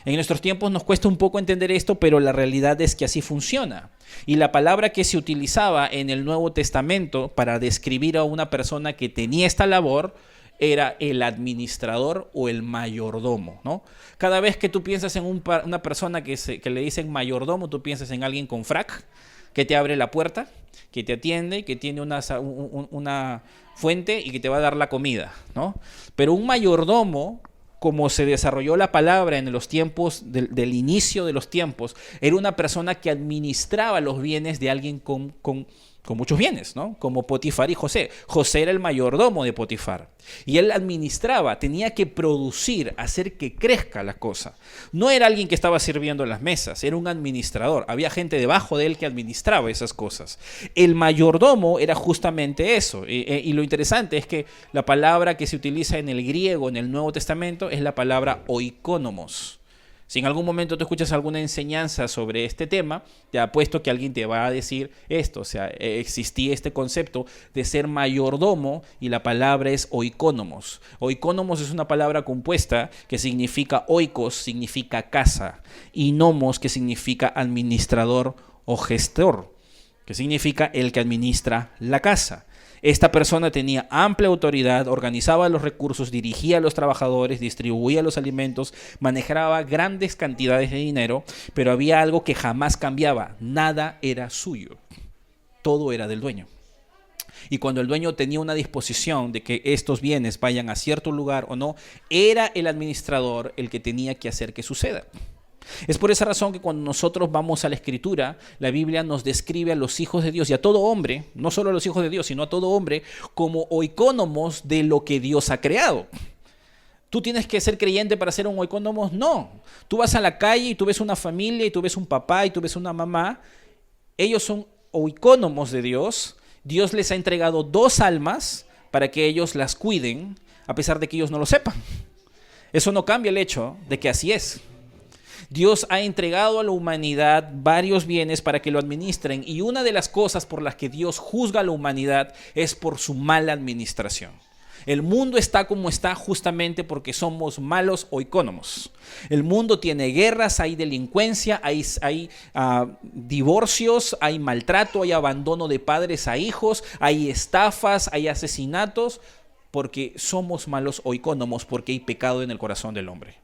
En nuestros tiempos nos cuesta un poco entender esto, pero la realidad es que así funciona. Y la palabra que se utilizaba en el Nuevo Testamento para describir a una persona que tenía esta labor era el administrador o el mayordomo, ¿no? Cada vez que tú piensas en una persona que le dicen mayordomo, tú piensas en alguien con frac, que te abre la puerta, que te atiende, que tiene una fuente y que te va a dar la comida, ¿no? Pero un mayordomo, como se desarrolló la palabra en los tiempos del inicio de los tiempos, era una persona que administraba los bienes de alguien con muchos bienes, ¿no? Como Potifar y José. José era el mayordomo de Potifar y él administraba, tenía que producir, hacer que crezca la cosa. No era alguien que estaba sirviendo en las mesas, era un administrador. Había gente debajo de él que administraba esas cosas. El mayordomo era justamente eso. Y lo interesante es que la palabra que se utiliza en el griego, en el Nuevo Testamento, es la palabra oikonomos. Si en algún momento tú escuchas alguna enseñanza sobre este tema, te apuesto que alguien te va a decir esto. O sea, existía este concepto de ser mayordomo y la palabra es oikónomos. Oikónomos es una palabra compuesta que significa oikos, significa casa, y nomos, que significa administrador o gestor, que significa el que administra la casa. Esta persona tenía amplia autoridad, organizaba los recursos, dirigía a los trabajadores, distribuía los alimentos, manejaba grandes cantidades de dinero, pero había algo que jamás cambiaba: nada era suyo, todo era del dueño. Y cuando el dueño tenía una disposición de que estos bienes vayan a cierto lugar o no, era el administrador el que tenía que hacer que suceda. Es por esa razón que cuando nosotros vamos a la Escritura, la Biblia nos describe a los hijos de Dios y a todo hombre, no solo a los hijos de Dios, sino a todo hombre, como oikónomos de lo que Dios ha creado. ¿Tú tienes que ser creyente para ser un oikónomos? No. Tú vas a la calle y tú ves una familia y tú ves un papá y tú ves una mamá. Ellos son oikónomos de Dios. Dios les ha entregado 2 almas para que ellos las cuiden, a pesar de que ellos no lo sepan. Eso no cambia el hecho de que así es. Dios ha entregado a la humanidad varios bienes para que lo administren, y una de las cosas por las que Dios juzga a la humanidad es por su mala administración. El mundo está como está justamente porque somos malos oikónomos. El mundo tiene guerras, hay delincuencia, hay divorcios, hay maltrato, hay abandono de padres a hijos, hay estafas, hay asesinatos, porque somos malos oikónomos, porque hay pecado en el corazón del hombre.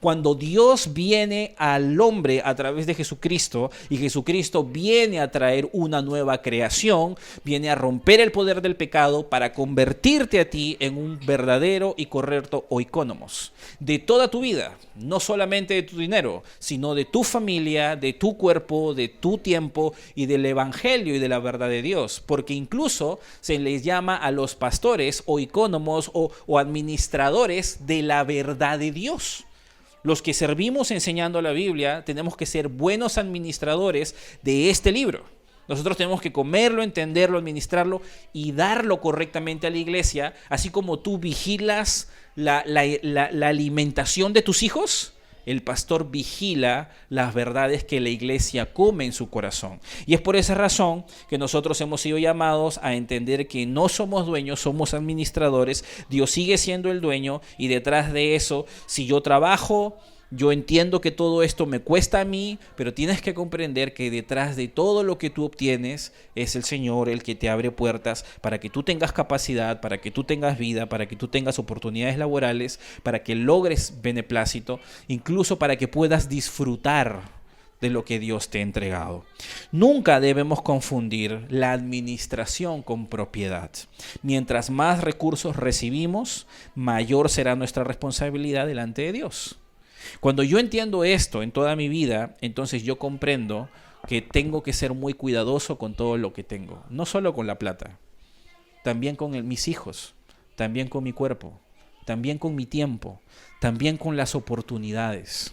Cuando Dios viene al hombre a través de Jesucristo, y Jesucristo viene a traer una nueva creación, viene a romper el poder del pecado para convertirte a ti en un verdadero y correcto oikónomos de toda tu vida, no solamente de tu dinero, sino de tu familia, de tu cuerpo, de tu tiempo y del evangelio y de la verdad de Dios, porque incluso se les llama a los pastores oikónomos o administradores de la verdad de Dios. Los que servimos enseñando la Biblia tenemos que ser buenos administradores de este libro. Nosotros tenemos que comerlo, entenderlo, administrarlo y darlo correctamente a la iglesia, así como tú vigilas la alimentación de tus hijos. El pastor vigila las verdades que la iglesia come en su corazón. Y es por esa razón que nosotros hemos sido llamados a entender que no somos dueños, somos administradores. Dios sigue siendo el dueño, y detrás de eso, si yo trabajo, yo entiendo que todo esto me cuesta a mí, pero tienes que comprender que detrás de todo lo que tú obtienes es el Señor el que te abre puertas para que tú tengas capacidad, para que tú tengas vida, para que tú tengas oportunidades laborales, para que logres beneplácito, incluso para que puedas disfrutar de lo que Dios te ha entregado. Nunca debemos confundir la administración con propiedad. Mientras más recursos recibimos, mayor será nuestra responsabilidad delante de Dios. Cuando yo entiendo esto en toda mi vida, entonces yo comprendo que tengo que ser muy cuidadoso con todo lo que tengo. No solo con la plata, también con mis hijos, también con mi cuerpo, también con mi tiempo, también con las oportunidades.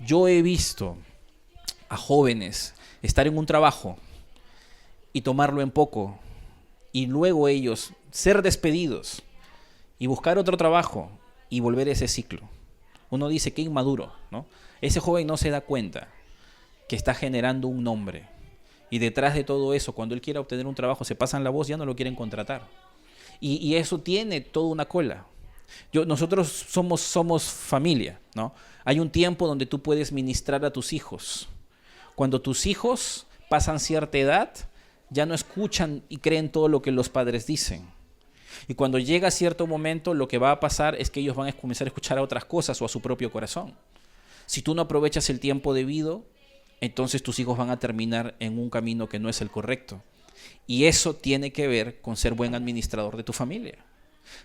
Yo he visto a jóvenes estar en un trabajo y tomarlo en poco, y luego ellos ser despedidos y buscar otro trabajo y volver a ese ciclo. Uno dice, qué inmaduro, ¿no? Ese joven no se da cuenta que está generando un nombre. Y detrás de todo eso, cuando él quiera obtener un trabajo, se pasan la voz, ya no lo quieren contratar. Y eso tiene toda una cola. Nosotros somos familia, ¿no? Hay un tiempo donde tú puedes ministrar a tus hijos. Cuando tus hijos pasan cierta edad, ya no escuchan y creen todo lo que los padres dicen. Y cuando llega cierto momento, lo que va a pasar es que ellos van a comenzar a escuchar a otras cosas o a su propio corazón. Si tú no aprovechas el tiempo debido, entonces tus hijos van a terminar en un camino que no es el correcto. Y eso tiene que ver con ser buen administrador de tu familia.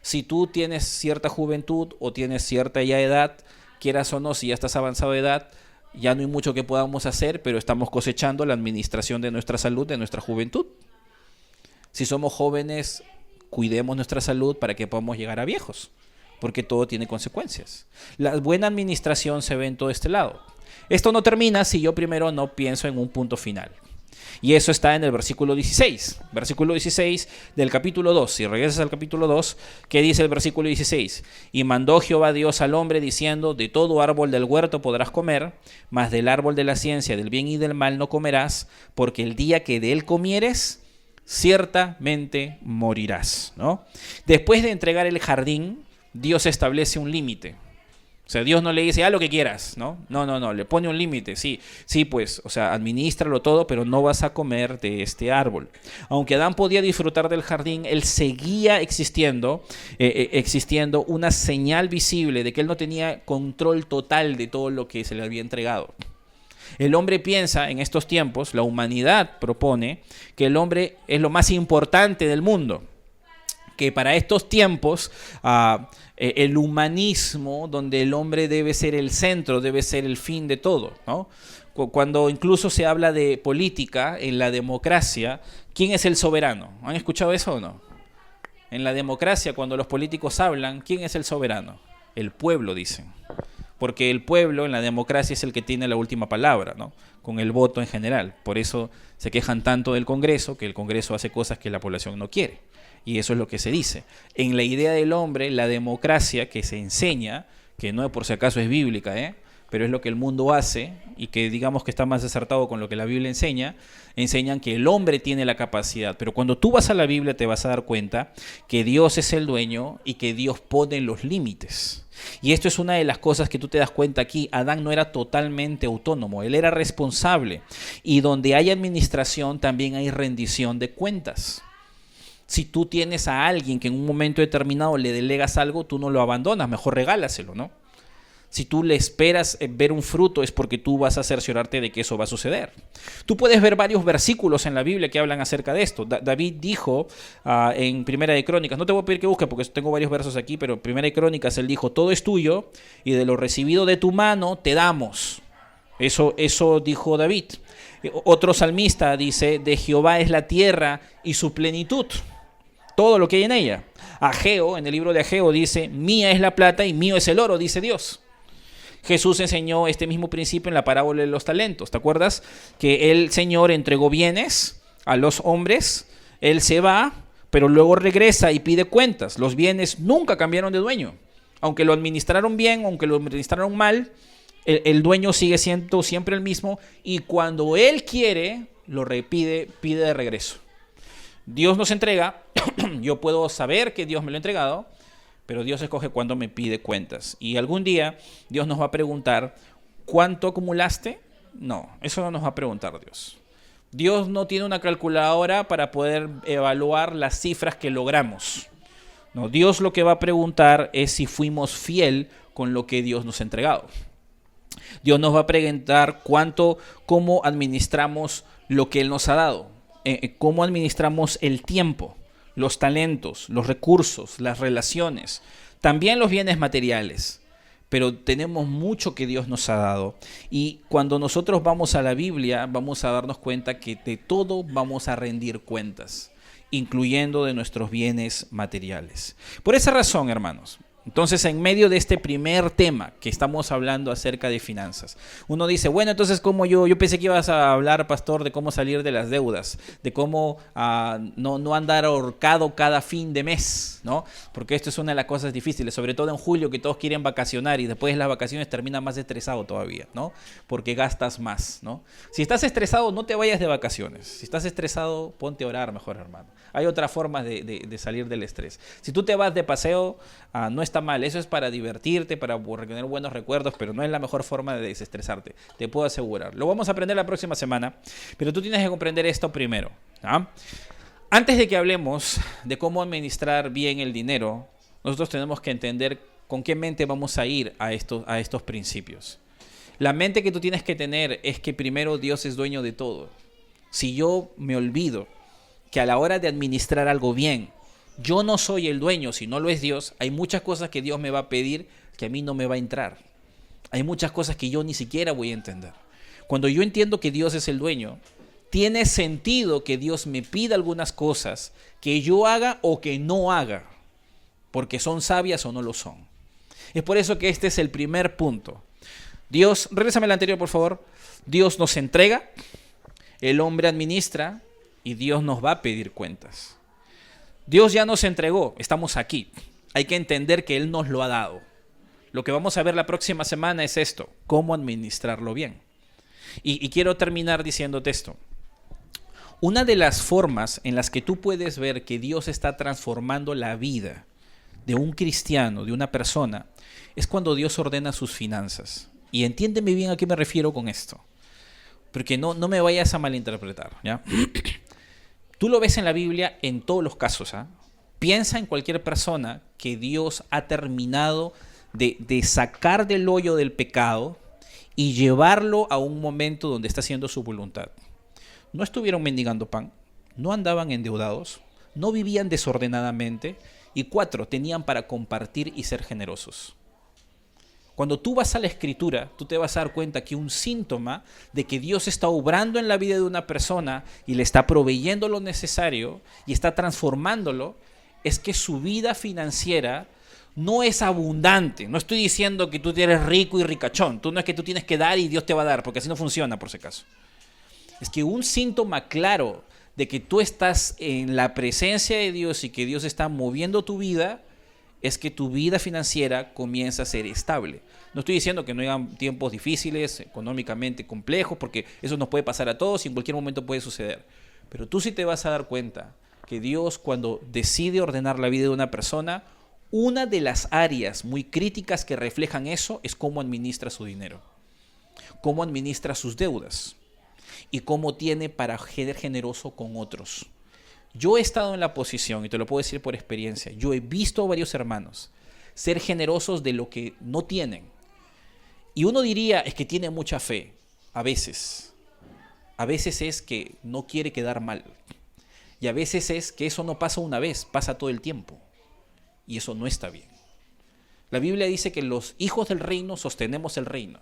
Si tú tienes cierta juventud o tienes cierta ya edad, quieras o no, si ya estás avanzado de edad, ya no hay mucho que podamos hacer, pero estamos cosechando la administración de nuestra salud, de nuestra juventud. Si somos jóvenes, cuidemos nuestra salud para que podamos llegar a viejos, porque todo tiene consecuencias. La buena administración se ve en todo este lado. Esto no termina si yo primero no pienso en un punto final. Y eso está en el versículo 16. Versículo 16 del capítulo 2. Si regresas al capítulo 2, ¿qué dice el versículo 16? Y mandó Jehová Dios al hombre diciendo, de todo árbol del huerto podrás comer, mas del árbol de la ciencia del bien y del mal no comerás, porque el día que de él comieres, ciertamente morirás, ¿no? Después de entregar el jardín, Dios establece un límite. O sea, Dios no le dice, haz lo que quieras, ¿no? No, le pone un límite, sí, pues, o sea, administralo todo, pero no vas a comer de este árbol. Aunque Adán podía disfrutar del jardín, él seguía existiendo una señal visible de que él no tenía control total de todo lo que se le había entregado. El hombre piensa en estos tiempos, la humanidad propone que el hombre es lo más importante del mundo. Que para estos tiempos el humanismo, donde el hombre debe ser el centro, debe ser el fin de todo, ¿no? Cuando incluso se habla de política en la democracia, ¿quién es el soberano? ¿Han escuchado eso o no? En la democracia, cuando los políticos hablan, ¿quién es el soberano? El pueblo, dicen. Porque el pueblo en la democracia es el que tiene la última palabra, ¿no? Con el voto en general. Por eso se quejan tanto del Congreso, que el Congreso hace cosas que la población no quiere. Y eso es lo que se dice. En la idea del hombre, la democracia que se enseña, que no por si acaso es bíblica, pero es lo que el mundo hace y que digamos que está más acertado con lo que la Biblia enseña, enseñan que el hombre tiene la capacidad. Pero cuando tú vas a la Biblia te vas a dar cuenta que Dios es el dueño y que Dios pone los límites. Y esto es una de las cosas que tú te das cuenta aquí. Adán no era totalmente autónomo, él era responsable. Y donde hay administración también hay rendición de cuentas. Si tú tienes a alguien que en un momento determinado le delegas algo, tú no lo abandonas, mejor regálaselo, ¿no? Si tú le esperas ver un fruto es porque tú vas a cerciorarte de que eso va a suceder. Tú puedes ver varios versículos en la Biblia que hablan acerca de esto. David dijo en Primera de Crónicas, no te voy a pedir que busques porque tengo varios versos aquí, pero en Primera de Crónicas él dijo, todo es tuyo y de lo recibido de tu mano te damos. Eso dijo David. Otro salmista dice, de Jehová es la tierra y su plenitud, todo lo que hay en ella. Ageo, en el libro de Ageo dice, mía es la plata y mío es el oro, dice Dios. Jesús enseñó este mismo principio en la parábola de los talentos. ¿Te acuerdas? Que el Señor entregó bienes a los hombres, Él se va, pero luego regresa y pide cuentas. Los bienes nunca cambiaron de dueño. Aunque lo administraron bien, aunque lo administraron mal, el dueño sigue siendo siempre el mismo y cuando Él quiere, pide de regreso. Dios nos entrega, yo puedo saber que Dios me lo ha entregado, pero Dios escoge cuando me pide cuentas. Y algún día Dios nos va a preguntar, ¿cuánto acumulaste? No, eso no nos va a preguntar Dios. Dios no tiene una calculadora para poder evaluar las cifras que logramos. No, Dios lo que va a preguntar es si fuimos fiel con lo que Dios nos ha entregado. Dios nos va a preguntar cómo administramos lo que Él nos ha dado, cómo administramos el tiempo, los talentos, los recursos, las relaciones, también los bienes materiales. Pero tenemos mucho que Dios nos ha dado. Y cuando nosotros vamos a la Biblia, vamos a darnos cuenta que de todo vamos a rendir cuentas, incluyendo de nuestros bienes materiales. Por esa razón, hermanos, entonces en medio de este primer tema que estamos hablando acerca de finanzas, uno dice, bueno, entonces como yo pensé que ibas a hablar, pastor, de cómo salir de las deudas, de cómo no andar ahorcado cada fin de mes, ¿no? Porque esto es una de las cosas difíciles, sobre todo en julio que todos quieren vacacionar y después de las vacaciones terminas más estresado todavía, ¿no? Porque gastas más, ¿no? Si estás estresado, no te vayas de vacaciones. Si estás estresado, ponte a orar mejor, hermano. Hay otras formas de salir del estrés. Si tú te vas de paseo, no está mal. Eso es para divertirte, para tener buenos recuerdos, pero no es la mejor forma de desestresarte. Te puedo asegurar. Lo vamos a aprender la próxima semana, pero tú tienes que comprender esto primero, ¿ah? Antes de que hablemos de cómo administrar bien el dinero, nosotros tenemos que entender con qué mente vamos a ir a estos principios. La mente que tú tienes que tener es que primero Dios es dueño de todo. Si yo me olvido que a la hora de administrar algo bien, yo no soy el dueño, si no lo es Dios, hay muchas cosas que Dios me va a pedir que a mí no me va a entrar. Hay muchas cosas que yo ni siquiera voy a entender. Cuando yo entiendo que Dios es el dueño, tiene sentido que Dios me pida algunas cosas que yo haga o que no haga, porque son sabias o no lo son. Es por eso que este es el primer punto. Dios, regrésame al anterior, por favor. Dios nos entrega. El hombre administra y Dios nos va a pedir cuentas. Dios ya nos entregó, estamos aquí. Hay que entender que Él nos lo ha dado. Lo que vamos a ver la próxima semana es esto, cómo administrarlo bien. Y quiero terminar diciéndote esto. Una de las formas en las que tú puedes ver que Dios está transformando la vida de un cristiano, de una persona, es cuando Dios ordena sus finanzas. Y entiéndeme bien a qué me refiero con esto, porque no me vayas a malinterpretar, ¿ya? Tú lo ves en la Biblia en todos los casos, ¿ah? Piensa en cualquier persona que Dios ha terminado de sacar del hoyo del pecado y llevarlo a un momento donde está haciendo su voluntad. No estuvieron mendigando pan, no andaban endeudados, no vivían desordenadamente y 4, tenían para compartir y ser generosos. Cuando tú vas a la Escritura, tú te vas a dar cuenta que un síntoma de que Dios está obrando en la vida de una persona y le está proveyendo lo necesario y está transformándolo, es que su vida financiera no es abundante. No estoy diciendo que tú eres rico y ricachón. No es que tú tienes que dar y Dios te va a dar, porque así no funciona, por si acaso. Es que un síntoma claro de que tú estás en la presencia de Dios y que Dios está moviendo tu vida es que tu vida financiera comienza a ser estable. No estoy diciendo que no hayan tiempos difíciles, económicamente complejos, porque eso nos puede pasar a todos y en cualquier momento puede suceder. Pero tú sí te vas a dar cuenta que Dios, cuando decide ordenar la vida de una persona, una de las áreas muy críticas que reflejan eso es cómo administra su dinero, cómo administra sus deudas y cómo tiene para ser generoso con otros. Yo he estado en la posición, y te lo puedo decir por experiencia, yo he visto a varios hermanos ser generosos de lo que no tienen. Y uno diría, es que tiene mucha fe. A veces es que no quiere quedar mal. Y a veces es que eso no pasa una vez, pasa todo el tiempo. Y eso no está bien. La Biblia dice que los hijos del reino sostenemos el reino.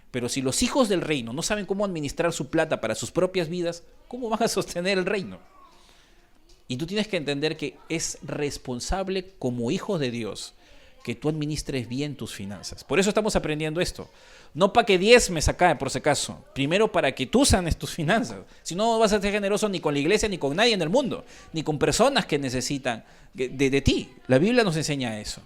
Pero si los hijos del reino no saben cómo administrar su plata para sus propias vidas, ¿cómo van a sostener el reino? Y tú tienes que entender que es responsable como hijo de Dios que tú administres bien tus finanzas. Por eso estamos aprendiendo esto. No para que diezmes acá, por si acaso. Primero para que tú sanes tus finanzas. Si no, no vas a ser generoso ni con la iglesia, ni con nadie en el mundo. Ni con personas que necesitan de ti. La Biblia nos enseña eso.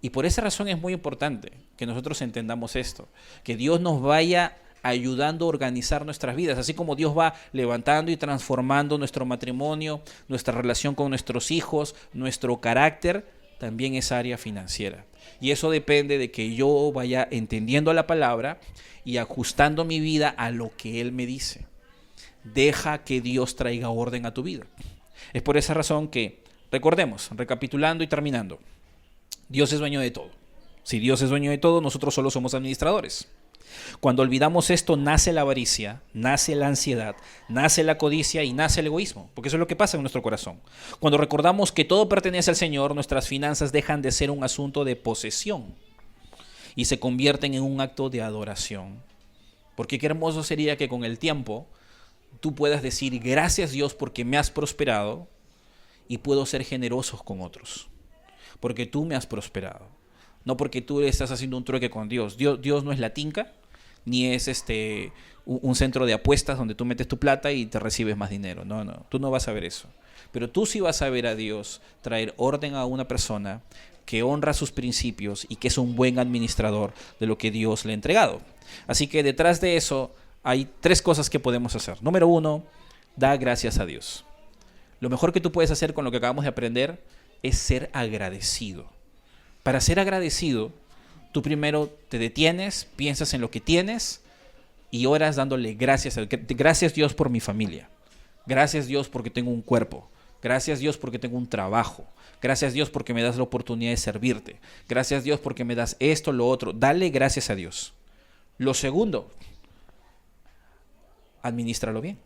Y por esa razón es muy importante que nosotros entendamos esto. Que Dios nos vaya ayudando a organizar nuestras vidas, así como Dios va levantando y transformando nuestro matrimonio, nuestra relación con nuestros hijos, nuestro carácter, también esa área financiera. Y eso depende de que yo vaya entendiendo la palabra y ajustando mi vida a lo que Él me dice. Deja que Dios traiga orden a tu vida. Es por esa razón que, recordemos, recapitulando y terminando, Dios es dueño de todo. Si Dios es dueño de todo, nosotros solo somos administradores. Cuando olvidamos esto, nace la avaricia, nace la ansiedad, nace la codicia y nace el egoísmo, porque eso es lo que pasa en nuestro corazón. Cuando recordamos que todo pertenece al Señor, nuestras finanzas dejan de ser un asunto de posesión y se convierten en un acto de adoración. Porque qué hermoso sería que con el tiempo tú puedas decir gracias Dios porque me has prosperado y puedo ser generosos con otros, porque tú me has prosperado. No porque tú estás haciendo un trueque con Dios. Dios no es la tinca, ni es un centro de apuestas donde tú metes tu plata y te recibes más dinero. No, tú no vas a ver eso. Pero tú sí vas a ver a Dios traer orden a una persona que honra sus principios y que es un buen administrador de lo que Dios le ha entregado. Así que detrás de eso hay 3 cosas que podemos hacer. Número 1, da gracias a Dios. Lo mejor que tú puedes hacer con lo que acabamos de aprender es ser agradecido. Para ser agradecido, tú primero te detienes, piensas en lo que tienes y oras dándole gracias. Gracias Dios por mi familia. Gracias Dios porque tengo un cuerpo. Gracias Dios porque tengo un trabajo. Gracias Dios porque me das la oportunidad de servirte. Gracias Dios porque me das esto, lo otro. Dale gracias a Dios. Lo segundo, admínistralo bien.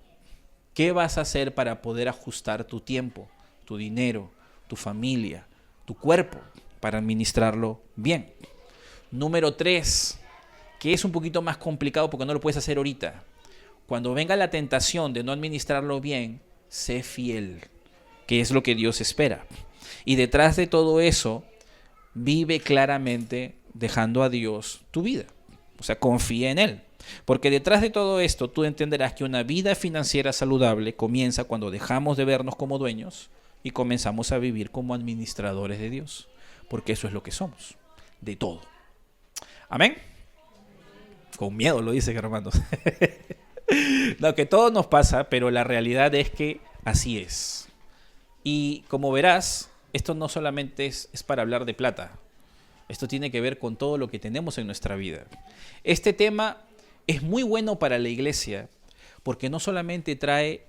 ¿Qué vas a hacer para poder ajustar tu tiempo, tu dinero, tu familia, tu cuerpo? Para administrarlo bien. Número 3, que es un poquito más complicado porque no lo puedes hacer ahorita. Cuando venga la tentación de no administrarlo bien, sé fiel, que es lo que Dios espera. Y detrás de todo eso, vive claramente dejando a Dios tu vida. O sea, confía en Él. Porque detrás de todo esto tú entenderás que una vida financiera saludable comienza cuando dejamos de vernos como dueños y comenzamos a vivir como administradores de Dios. Porque eso es lo que somos, de todo. Amén. Con miedo lo dicen, hermanos. No, que todo nos pasa, pero la realidad es que así es. Y como verás, esto no solamente es para hablar de plata. Esto tiene que ver con todo lo que tenemos en nuestra vida. Este tema es muy bueno para la iglesia porque no solamente trae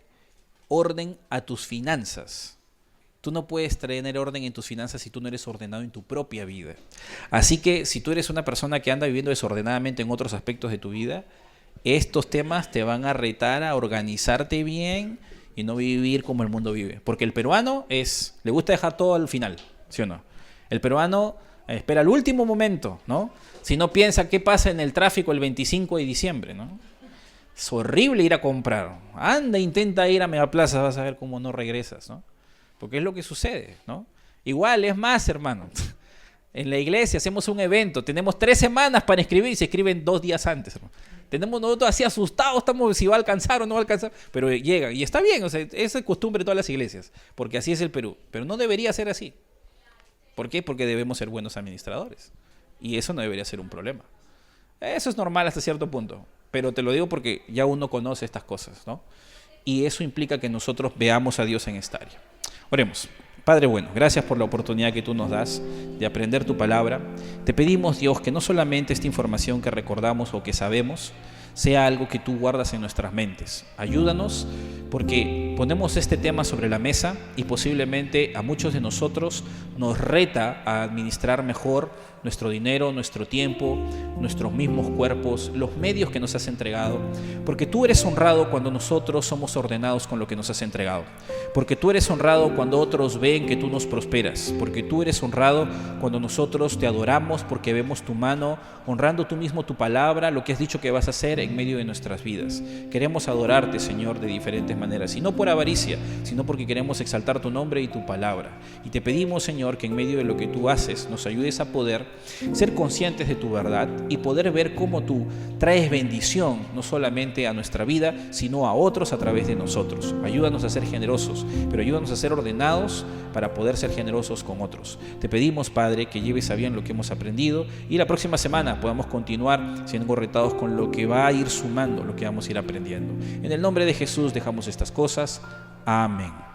orden a tus finanzas. Tú no puedes tener orden en tus finanzas si tú no eres ordenado en tu propia vida. Así que si tú eres una persona que anda viviendo desordenadamente en otros aspectos de tu vida, estos temas te van a retar a organizarte bien y no vivir como el mundo vive. Porque el peruano le gusta dejar todo al final, ¿sí o no? El peruano espera el último momento, ¿no? Si no piensa qué pasa en el tráfico el 25 de diciembre, ¿no? Es horrible ir a comprar. Anda, intenta ir a Megaplaza, vas a ver cómo no regresas, ¿no? Porque es lo que sucede, ¿no? Igual, es más, hermano. En la iglesia hacemos un evento, tenemos 3 semanas para escribir y se escriben 2 días antes, hermano. Tenemos nosotros así asustados, estamos si va a alcanzar o no va a alcanzar, pero llega y está bien, o sea, esa es costumbre de todas las iglesias, porque así es el Perú, pero no debería ser así. ¿Por qué? Porque debemos ser buenos administradores. Y eso no debería ser un problema. Eso es normal hasta cierto punto. Pero te lo digo porque ya uno conoce estas cosas, ¿no? Y eso implica que nosotros veamos a Dios en esta área. Oremos. Padre bueno, gracias por la oportunidad que tú nos das de aprender tu palabra. Te pedimos, Dios, que no solamente esta información que recordamos o que sabemos sea algo que tú guardas en nuestras mentes. Ayúdanos porque ponemos este tema sobre la mesa y posiblemente a muchos de nosotros nos reta a administrar mejor nuestro dinero, nuestro tiempo, nuestros mismos cuerpos, los medios que nos has entregado, porque tú eres honrado cuando nosotros somos ordenados con lo que nos has entregado, porque tú eres honrado cuando otros ven que tú nos prosperas, porque tú eres honrado cuando nosotros te adoramos, porque vemos tu mano, honrando tú mismo tu palabra, lo que has dicho que vas a hacer en medio de nuestras vidas. Queremos adorarte, Señor, de diferentes maneras, y no por avaricia, sino porque queremos exaltar tu nombre y tu palabra. Y te pedimos, Señor, que en medio de lo que tú haces nos ayudes a poder ser conscientes de tu verdad y poder ver cómo tú traes bendición no solamente a nuestra vida, sino a otros a través de nosotros. Ayúdanos a ser generosos, pero ayúdanos a ser ordenados para poder ser generosos con otros. Te pedimos, Padre, que lleves a bien lo que hemos aprendido y la próxima semana podamos continuar siendo retados con lo que va a ir sumando, lo que vamos a ir aprendiendo. En el nombre de Jesús dejamos estas cosas. Amén.